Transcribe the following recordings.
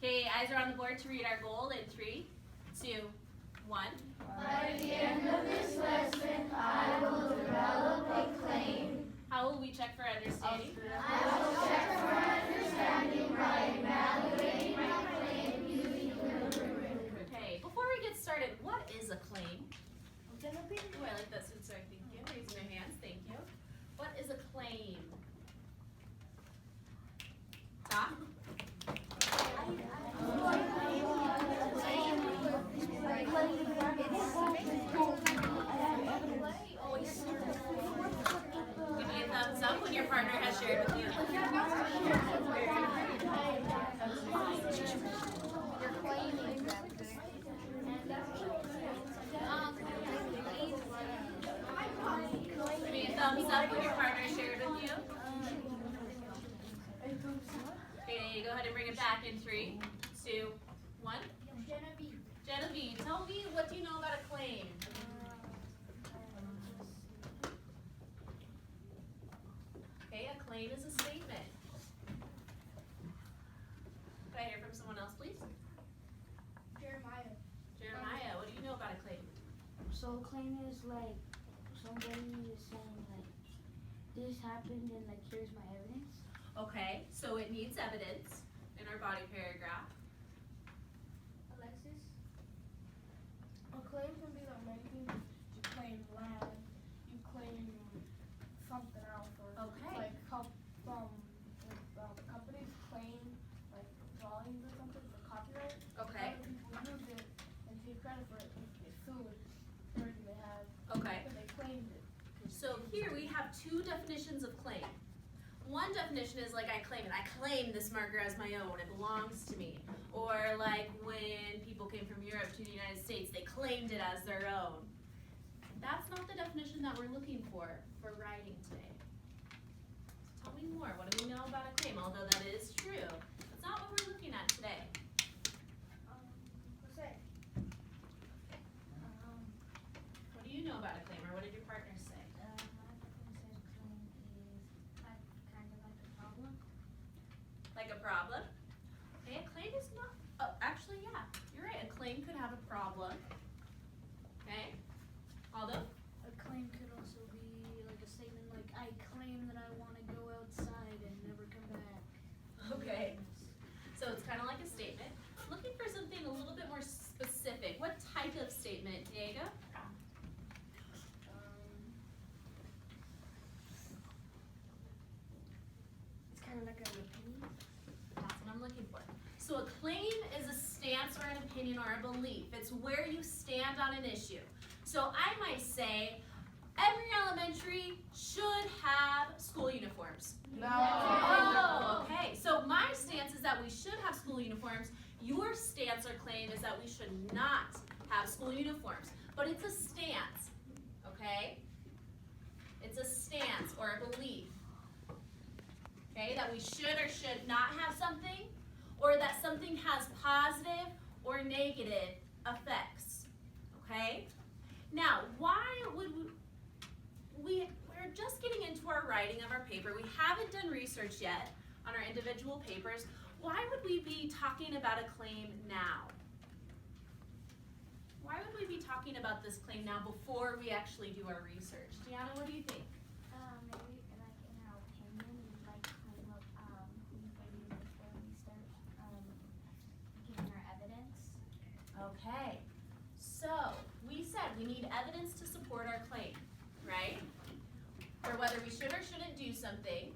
Okay, eyes are on the board to read our goal in 3, 2, 1. By the end of this lesson, I will develop a claim. How will we check for understanding? I will check for understanding by evaluating my claim using the rubric. Okay, before we get started, what is a claim? Oh, I like that since thank you. Raising your hands, thank you. What is a claim? Doc? Give me a thumbs up when your partner has shared with you. Give me a thumbs up when your partner shared with you. Okay, go ahead and bring it back in 3, 2, 1. Genevieve, tell me, what do you know about a claim? Okay, a claim is a statement. Could I hear from someone else, please? Jeremiah, what do you know about a claim? So a claim is like somebody is saying like this happened and like here's my evidence. Okay, so it needs evidence in our body paragraph. Alexis? A claim can be like making you claim land, you claim something else, or Okay. like help companies claim like drawings or something for copyright. Okay. Other people use it and take credit for it. They sued everything they have. Okay. Because they claimed it. So here we have 2 definitions of claim. One definition is like I claim it. I claim this marker as my own. It belongs to me. Or like when people came from Europe to the United States, they claimed it as their own. That's not the definition that we're looking for writing today. So tell me more. What do we know about a claim? Although that is true, that's not what we're looking at today. What do you know about a claim, or what did your partner say? My partner said claim is kind of like a problem. Like a problem? Okay, a claim is not, oh, actually, yeah, you're right. A claim could have a problem. Okay? Aldo? A claim could also be like a statement like I claim that I want to go outside and never come back. Okay. So it's kind of like a statement. Looking for something a little bit more specific. What type of statement, Diego? It's kind of like an opinion. That's what I'm looking for. So a claim is a stance or an opinion or a belief. It's where you stand on an issue. So I might say, every elementary should have school uniforms. No. Oh, okay. So my stance is that we should have school uniforms. Your stance or claim is that we should not have school uniforms. But it's a stance, okay? It's a stance or a belief, okay? That we should or should not have something, or that something has positive or negative effects, okay? Now, why would we're just getting into our writing of our paper. We haven't done research yet on our individual papers. Why would we be talking about a claim now? Why would we be talking about this claim now before we actually do our research? Deanna, what do you think? Maybe like in our opinion, we like claim up maybe before we start giving our evidence. Okay, so we said we need evidence to support our claim, right? For whether we should or shouldn't do something,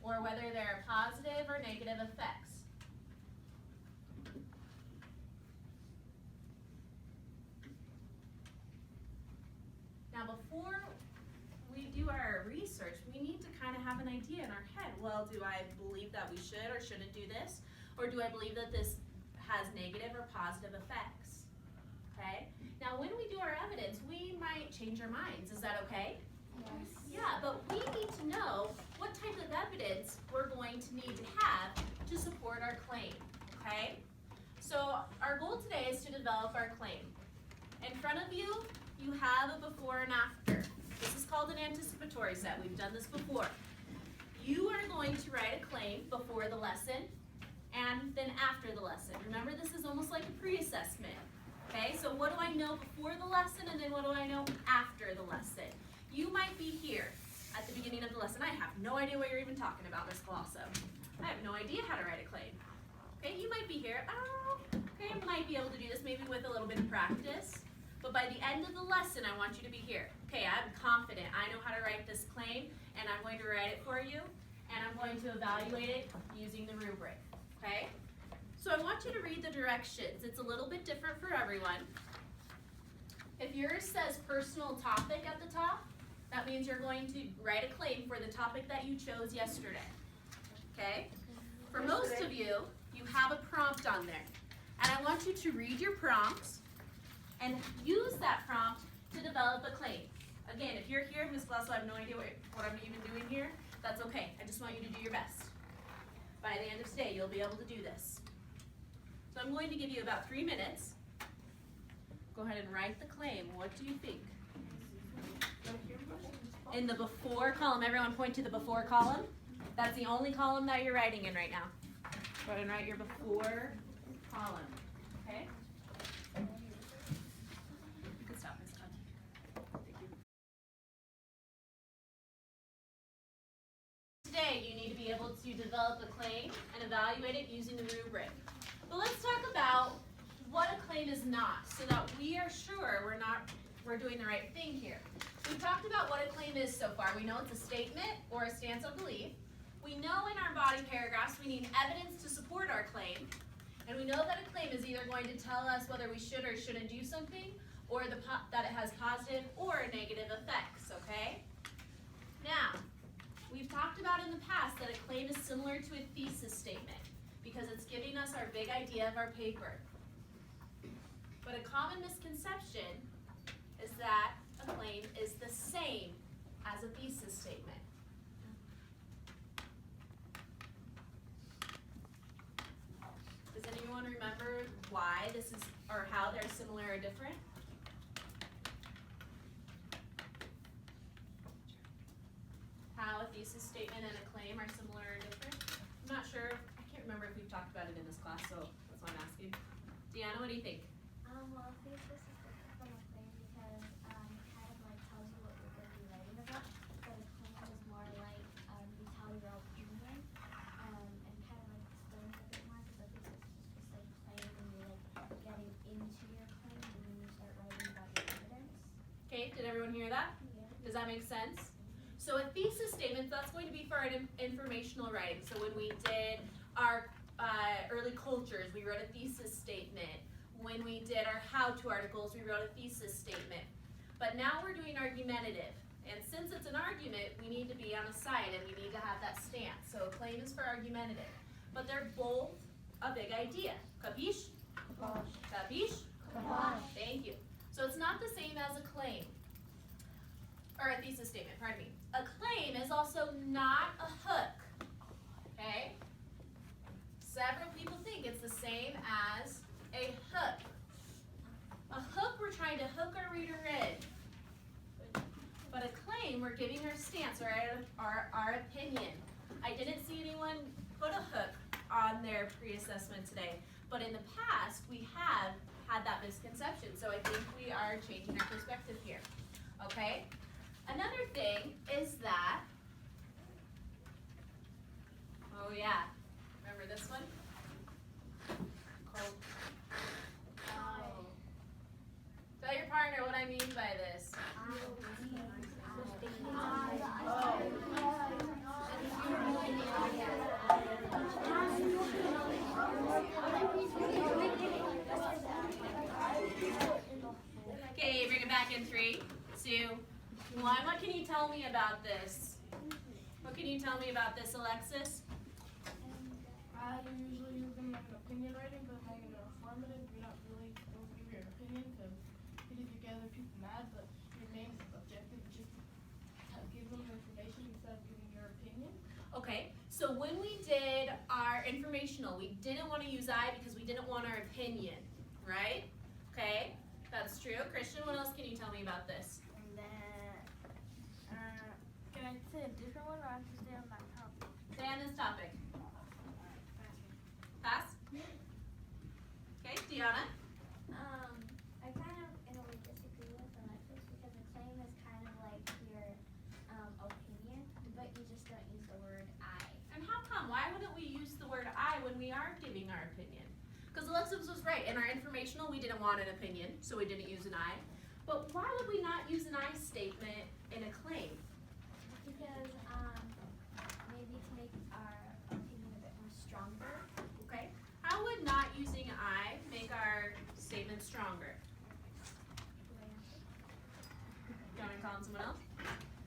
or whether there are positive or negative effects. Now before we do our research, we need to kind of have an idea in our head. Well, do I believe that we should or shouldn't do this? Or do I believe that this has negative or positive effects? Okay? Now when we do our evidence, we might change our minds. Is that okay? Yes. Yeah, but we need to know what type of evidence we're going to need to have to support our claim, okay? So our goal today is to develop our claim. In front of you, you have a before and after. This is called an anticipatory set. We've done this before. you are going to write a claim before the lesson and then after the lesson. Remember, this is almost like a pre-assessment. Okay, so what do I know before the lesson and then what do I know after the lesson? You might be here at the beginning of the lesson. I have no idea what you're even talking about, Ms. Colosso. I have no idea how to write a claim. Okay, you might be here, okay, I might be able to do this maybe with a little bit of practice. But by the end of the lesson, I want you to be here. Okay, I'm confident. I know how to write this claim, and I'm going to write it for you, and I'm going to evaluate it using the rubric, okay? So I want you to read the directions. It's a little bit different for everyone. If yours says personal topic at the top, that means you're going to write a claim for the topic that you chose yesterday, okay? For most of you, you have a prompt on there, and I want you to read your prompts and use that prompt to develop a claim. Again, if you're here, Ms. Glasso, I have no idea what I'm even doing here, that's okay. I just want you to do your best. By the end of today, you'll be able to do this. So I'm going to give you about 3 minutes. Go ahead and write the claim. What do you think? In the before column, everyone point to the before column. That's the only column that you're writing in right now. Go ahead and write your before column, okay? You can stop, Ms. Todd. Thank you. Today, you need to be able to develop a claim and evaluate it using the rubric. But let's talk about what a claim is not, so that we are sure we're doing the right thing here. We've talked about what a claim is so far. We know it's a statement or a stance of belief. We know in our body paragraphs we need evidence to support our claim. And we know that a claim is either going to tell us whether we should or shouldn't do something, or that it has positive or negative effects, okay? Now, we've talked about in the past that a claim is similar to a thesis statement because it's giving us our big idea of our paper. But a common misconception is that a claim is the same as a thesis statement. Does anyone remember why this is, or how they're similar or different? How a thesis statement and a claim are similar or different? I'm not sure. I can't remember if we've talked about it in this class, so that's why I'm asking. Deanna, what do you think? Well, thesis is different from a claim because it kind of like tells you what you're going to be writing about, but a claim is more like you tell your opinion and kind of like explains a bit more because a thesis is just like claim and you're like getting into your claim and then you start writing about your evidence. Okay, did everyone hear that? Yeah. Does that make sense? So a thesis statement, that's going to be for our informational writing. So when we did our early cultures, we wrote a thesis statement. When we did our how-to articles, we wrote a thesis statement. But now we're doing argumentative. And since it's an argument, we need to be on a side and we need to have that stance. So a claim is for argumentative. But they're both a big idea. Capiche? Capiche? Thank you. So it's not the same as a claim. Or a thesis statement, pardon me. A claim is also not a hook. Okay? Several people think it's the same as a hook. A hook, we're trying to hook our reader in. But a claim, we're giving our stance or our opinion. I didn't see anyone put a hook on their pre-assessment today, but in the past, we have had that misconception. So I think we are changing our perspective here. Okay? Another thing is that, oh yeah, remember this one? Called, oh. Tell your partner what I mean by this. Okay, bring it back in 3, 2, 1. What can you tell me about this? What can you tell me about this, Alexis? Usually use them like an opinion writing, but like in an affirmative, you're not really going to give your opinion because you get other people mad, but your main objective is just to give them information instead of giving your opinion. Okay, so when we did our informational, we didn't want to use I because we didn't want our opinion, right? Okay, that's true. Christian, what else can you tell me about this? And then, can I say a different one or I have to stay on that topic? on this topic? Pass? Okay, Deanna? I kind of, in a way, disagree with Alexis because a claim is kind of like your opinion, but you just don't use the word I. And how come? Why wouldn't we use the word I when we are giving our opinion? Because Alexis was right. In our informational, we didn't want an opinion, so we didn't use an I. But why would we not use an I statement in a claim? Because maybe to make our opinion a bit more stronger. Okay. How would not using I make our statement stronger? Do you want me to call on someone else?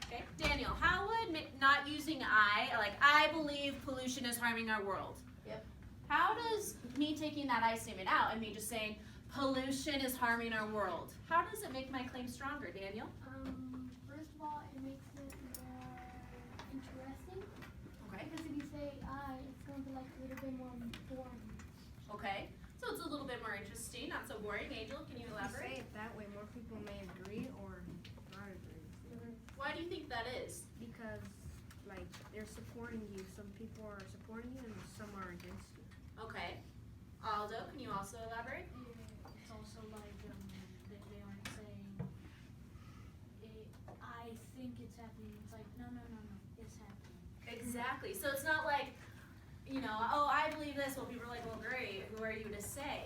Okay. Daniel, how would not using I believe pollution is harming our world. Yep. How does me taking that I statement out and me just saying pollution is harming our world, how does it make my claim stronger, Daniel? First of all, it makes it more interesting. Okay. Because if you say I, it's going to be like a little bit more boring. Okay. So it's a little bit more interesting, not so boring. Angel, can you If you elaborate? say it that way, more people may agree or not agree. Why do you think that is? Because, like, they're supporting you. Some people are supporting you and some are against you. Okay. Aldo, can you also elaborate? It's also like they aren't saying I think it's happening. It's like no, it's happening. Exactly. So it's not like, oh, I believe this. Well, people are like, well, great. Who are you to say?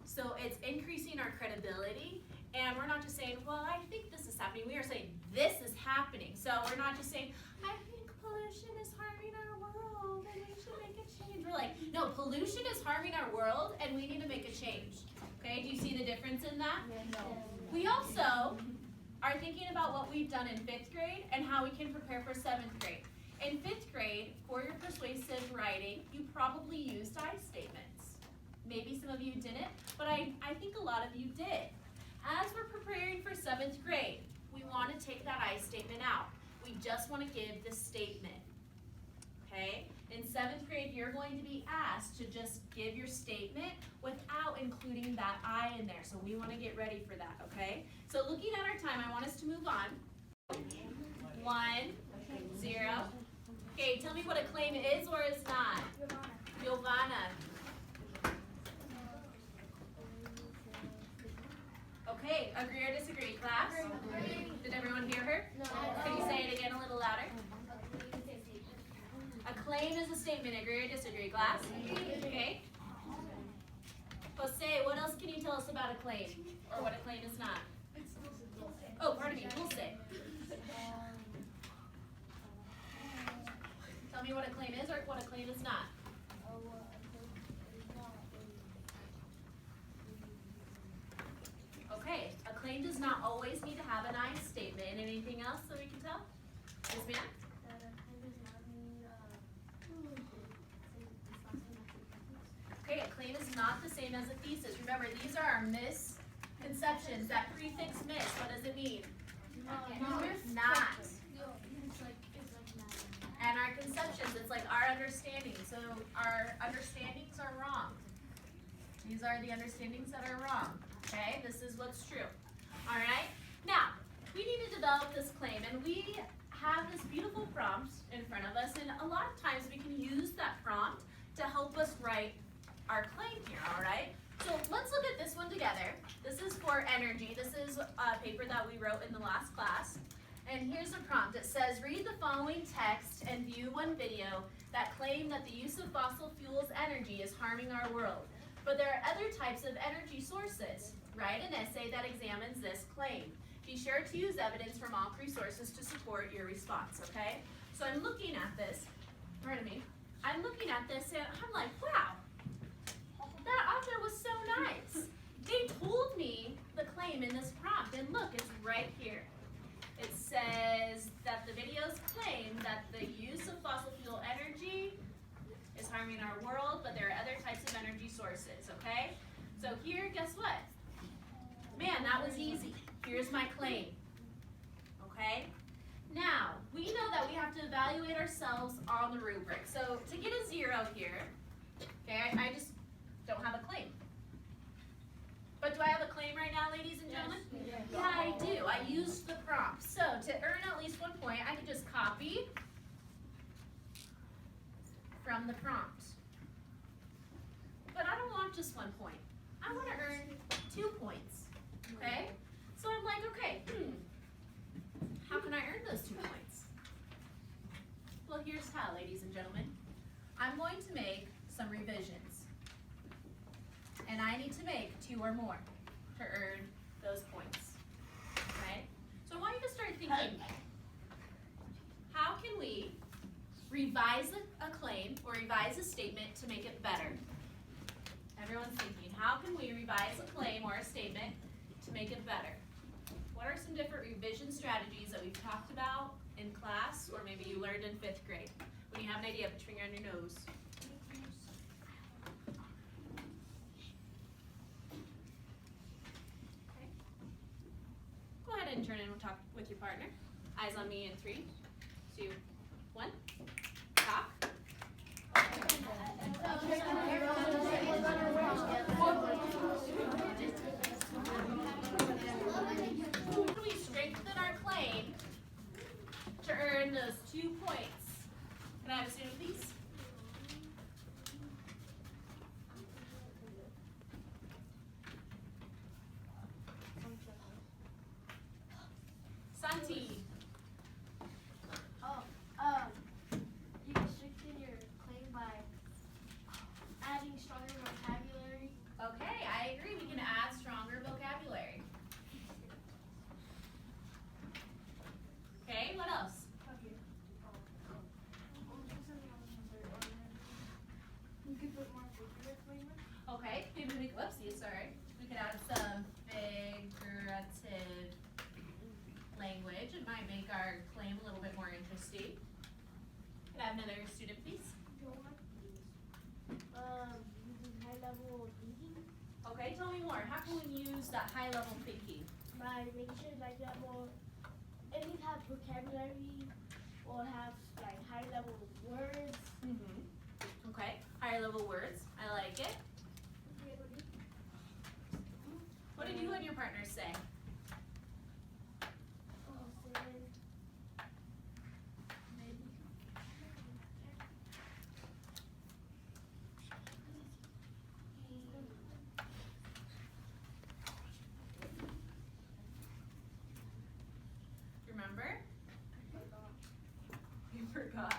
So it's increasing our credibility, and we're not just saying, well, I think this is happening. We are saying this is happening. So we're not just saying, I think pollution is harming our world, and we should make a change. We're like, no, pollution is harming our world, and we need to make a change. Okay? Do you see the difference in that? We also are thinking about what we've done in 5th grade and how we can prepare for 7th grade. In 5th grade, for your persuasive writing, you probably used I statements. Maybe some of you didn't, but I think a lot of you did. As we're preparing for 7th grade, we want to take that I statement out. We just want to give the statement. Okay? In 7th grade, you're going to be asked to just give your statement without including that I in there. So we want to get ready for that, okay? So looking at our time, I want us to move on. 1, 0. Okay, tell me what a claim is or is not. Giovanna. Okay, agree or disagree, class? Agree. Did everyone hear her? No. Can you say it again a little louder? A claim is a statement. Agree or disagree, class? Okay. Jose, what else can you tell us about a claim? Or what a claim is not? Oh, pardon me, we'll say. Tell me what a claim is or what a claim is not. Okay, a claim does not always need to have an I statement. Anything else that we can tell? Yes, ma'am? Okay, a claim is not the same as a thesis. Remember, these are our misconceptions. That prefix miss, what does it mean? Not. And our conceptions, it's like our understanding. So our understandings are wrong. These are the understandings that are wrong. Okay, this is what's true. All right, now we need to develop this claim, and we have this beautiful prompt in front of us, and a lot of times we can use that prompt to help us write our claim here. All right, so let's look at this one together. This is for energy. This is a paper that we wrote in the last class. And here's the prompt. It says, read the following text and view one video that claim that the use of fossil fuels energy is harming our world. But there are other types of energy sources. Write an essay that examines this claim. Be sure to use evidence from all 3 sources to support your response, okay? So I'm looking at this, pardon me, I'm looking at this and I'm like, wow, that author was so nice. They told me the claim in this prompt, and look, it's right here. It says that the videos claim that the use of fossil fuel energy is harming our world, but there are other types of energy sources, okay? So here, guess what? Man, that was easy. Here's my claim, okay? Now, we know that we have to evaluate ourselves on the rubric. So to get a 0 here, okay, I just don't have a claim. But do I have a claim right now, ladies and gentlemen? Yes. Yeah, I do. I used the prompt. So to earn at least 1 point, I could just copy from the prompt. But I don't want just 1 point. I want to earn 2 points, okay? So I'm like, okay, how can I earn those 2 points? Well, here's how, ladies and gentlemen. I'm going to make some revisions. And I need to make 2 or more to earn those points, okay? So I want you to start thinking, how can we revise a claim or revise a statement to make it better? Everyone's thinking, how can we revise a claim or a statement to make it better? What are some different revision strategies that we've talked about in class, or maybe you learned in 5th grade? When you have an idea, put your finger on your nose. Okay. Go ahead and turn and talk with your partner. Eyes on me in 3, 2, 1. Talk. Can we strengthen our claim to earn those 2 points? Can I have a student, please? Santi. You can strengthen your claim by adding stronger vocabulary. Okay, I agree. We can add stronger vocabulary. Okay, what else? You could put more figurative language. Okay, maybe we could, whoopsie, sorry. We could add some figurative language. It might make our claim a little bit more interesting. Could I have another student, please? Using high level thinking Okay, tell me more. How can we use that high level thinking? by making sure like that will it needs to have vocabulary or have like high level words. Okay, higher level words. I like it. What did you and your partner say? Remember? You forgot.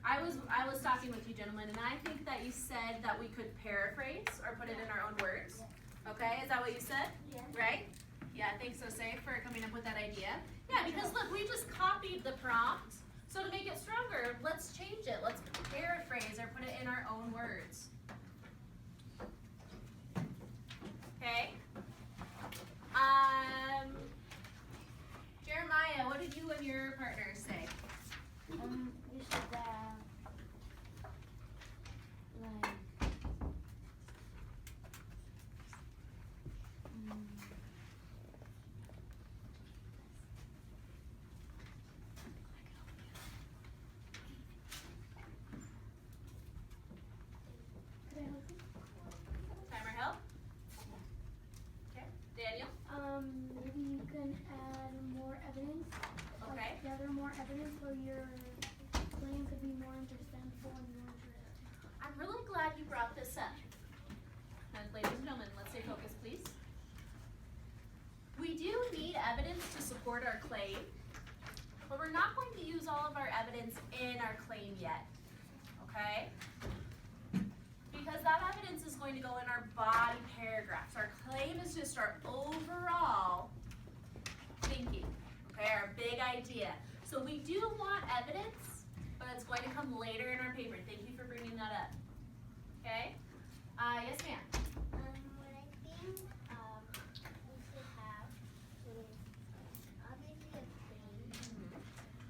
I was talking with you gentlemen, and I think that you said that we could paraphrase or put it in our own words. Okay, is that what you said? Yeah. Right? Yeah, I think so, Safe, for coming up with that idea. Yeah, because look, we just copied the prompt. So to make it stronger, let's change it. Let's paraphrase or put it in our own words. Okay? Jeremiah, what did you and your partner say? We should like Timer help? Okay. Daniel? maybe you can add more evidence. Okay. Gather more evidence so your claim could be more understandable and more interesting. I'm really glad you brought this up. And ladies and gentlemen, let's stay focused, please. We do need evidence to support our claim, but we're not going to use all of our evidence in our claim yet, okay? Because that evidence is going to go in our body paragraphs. Our claim is just our overall thinking, okay, our big idea. So we do want evidence, but it's going to come later in our paper. Thank you for bringing that up. Okay? Yes, ma'am. What I think we should have is obviously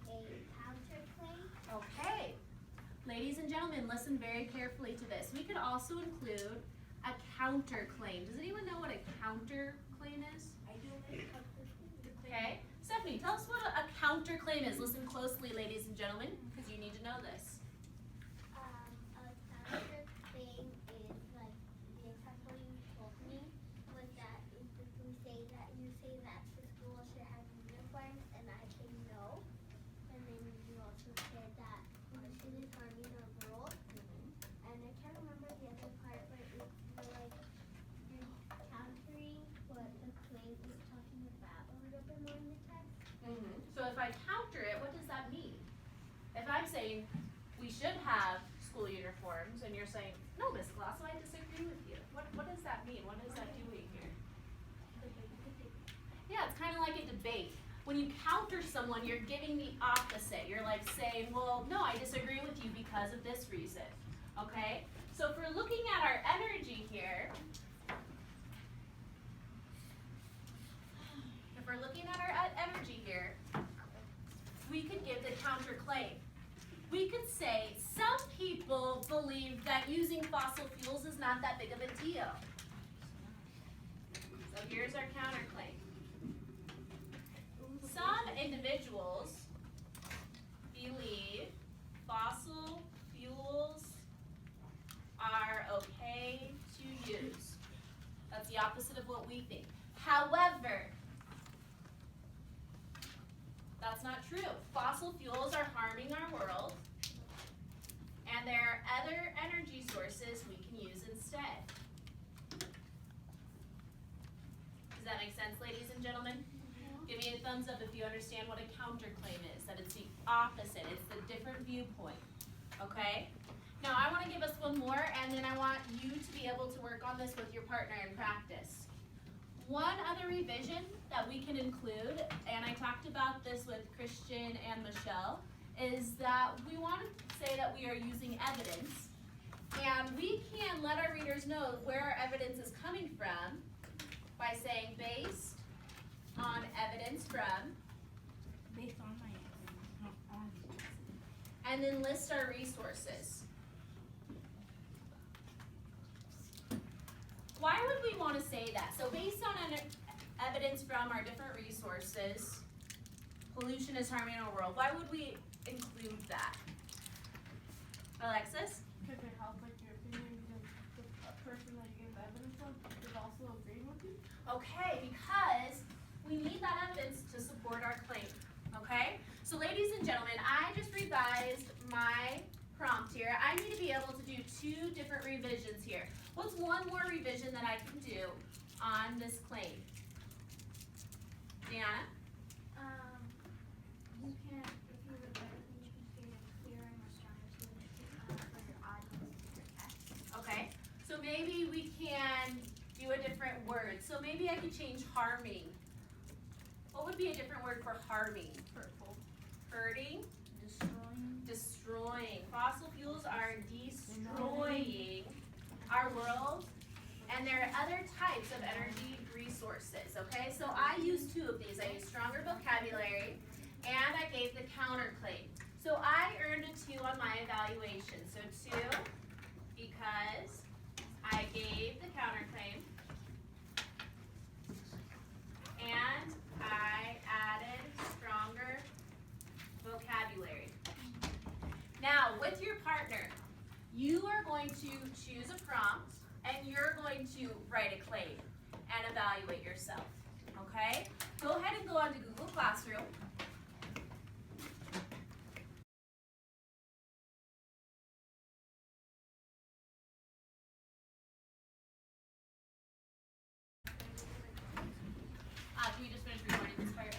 a counterclaim. Okay. Ladies and gentlemen, listen very carefully to this. We could also include a counterclaim. Does anyone know what a counterclaim is? I do Okay. Stephanie, tell us what a counterclaim is. Listen closely, ladies and gentlemen, because you need to know this. A counterclaim is like the example you told me was that if we say that you say that the school should have uniforms and I say no, and then you also said that I counter it, what does that mean? If I'm saying we should have school uniforms and you're saying, no, Miss Colosso, I disagree with you. What does that mean? What is that doing here? Yeah, it's kind of like a debate. When you counter someone, you're giving the opposite. You're like saying, well, no, I disagree with you because of this reason. Okay? So if we're looking at our energy here, we could give the counterclaim. We could say some people believe that using fossil fuels is not that big of a deal. So here's our counterclaim. Some individuals believe fossil fuels are okay to use. That's the opposite of what we think. However, that's not true. Fossil fuels are harming our world, and there are other energy sources we can use instead. Does that make sense, ladies and gentlemen? Give me a thumbs up if you understand what a counterclaim is, that it's the opposite, it's the different viewpoint, okay? Now I want to give us one more, and then I want you to be able to work on this with your partner in practice. One other revision that we can include, and I talked about this with Christian and Michelle, is that we want to say that we are using evidence, and we can let our readers know where our evidence is coming from by saying based on evidence from, Based on my evidence, not on. and then list our resources. Why would we want to say that? So based on evidence from our different resources, pollution is harming our world. Why would we include that? Alexis? Because it helps like your opinion because the person that you give the evidence from is also agreeing with you. Okay, because we need that evidence to support our claim, okay? So ladies and gentlemen, I just revised my prompt here. I need to be able to do 2 different revisions here. What's one more revision that I can do on this claim? Deanna? You can, if you would like, you can create a clearer and more stronger statement for your audience to protect. Okay, so maybe we can do a different word. So maybe I could change harming. What would be a different word for harming? Hurtful. Hurting? Destroying. Destroying. Fossil fuels are destroying our world, and there are other types of energy resources, okay? So I used 2 of these. I used stronger vocabulary, and I gave the counterclaim. So I earned a 2 on my evaluation. So 2 because I gave the counterclaim, and I added stronger vocabulary. Now, with your partner, you are going to choose a prompt, and you're going to write a claim and evaluate yourself, okay? Go ahead and go on to Google Classroom. Can you just finish recording this part?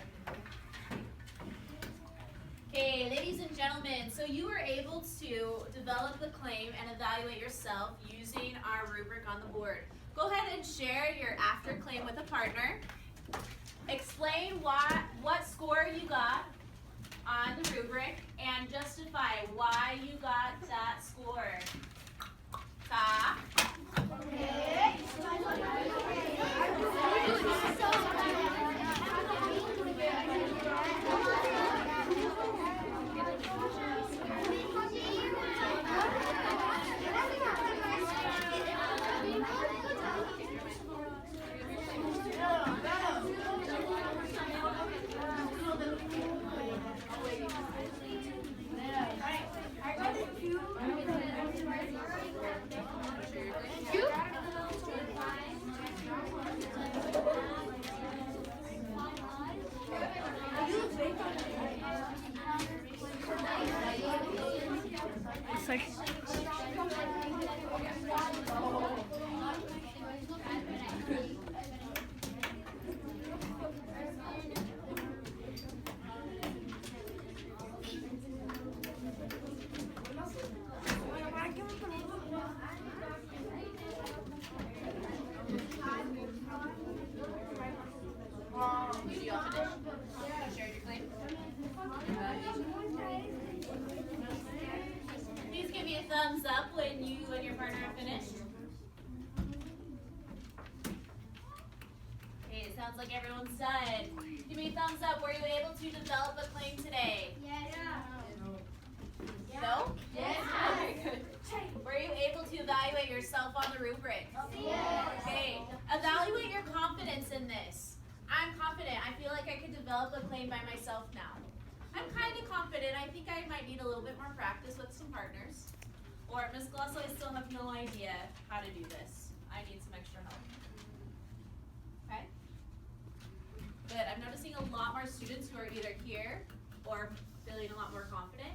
Okay, ladies and gentlemen, so you were able to develop the claim and evaluate yourself using our rubric on the board. Go ahead and share your after claim with a partner. Explain what score you got on the rubric and justify why you got that score. Ta? thumbs up when you and your partner have finished. Okay, it sounds like everyone's done. Give me a thumbs up. Were you able to develop a claim today? Yes. No? Yes. Very good. Were you able to evaluate yourself on the rubric? Yes. Okay. Evaluate your confidence in this. I'm confident. I feel like I could develop a claim by myself now. I'm kind of confident. I think I might need a little bit more practice with some partners. Or Ms. Glosso, I still have no idea how to do this. I need some extra help. Okay? Good. I'm noticing a lot more students who are either here or feeling a lot more confident.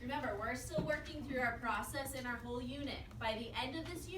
Remember, we're still working through our process in our whole unit. By the end of this unit,